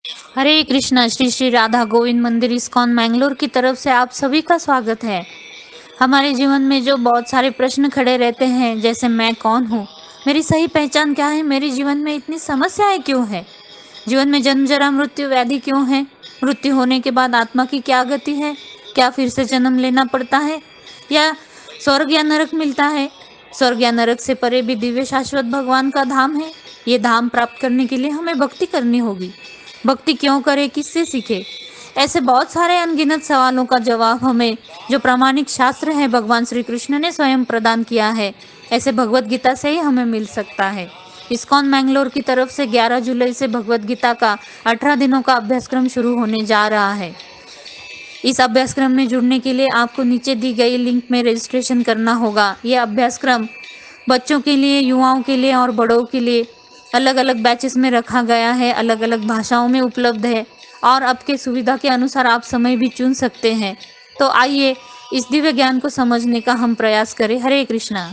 हरे कृष्णा। श्री श्री राधा गोविंद मंदिर इस्कॉन मैंगलोर की तरफ से आप सभी का स्वागत है। हमारे जीवन में जो बहुत सारे प्रश्न खड़े रहते हैं, जैसे मैं कौन हूँ, मेरी सही पहचान क्या है, मेरे जीवन में इतनी समस्याएं क्यों है, जीवन में जन्म जरा मृत्यु व्याधि क्यों है, मृत्यु होने के बाद आत्मा की क्या गति है, क्या फिर से जन्म लेना पड़ता है या स्वर्ग या नरक मिलता है, स्वर्ग या नरक से परे भी दिव्य शाश्वत भगवान का धाम है। ये धाम प्राप्त करने के लिए हमें भक्ति करनी होगी। भक्ति क्यों करें, किससे सीखे, ऐसे बहुत सारे अनगिनत सवालों का जवाब हमें जो प्रामाणिक शास्त्र है भगवान श्री कृष्ण ने स्वयं प्रदान किया है, ऐसे भगवत गीता से ही हमें मिल सकता है। इस्कॉन मैंगलोर की तरफ से 11 जुलाई से भगवत गीता का 18 दिनों का अभ्यासक्रम शुरू होने जा रहा है। इस अभ्यासक्रम में जुड़ने के लिए आपको नीचे दी गई लिंक में रजिस्ट्रेशन करना होगा। यह अभ्यासक्रम बच्चों के लिए, युवाओं के लिए और बड़ों के लिए अलग अलग बैचेस में रखा गया है, अलग अलग भाषाओं में उपलब्ध है और आपके सुविधा के अनुसार आप समय भी चुन सकते हैं। तो आइए इस दिव्य ज्ञान को समझने का हम प्रयास करें। हरे कृष्णा।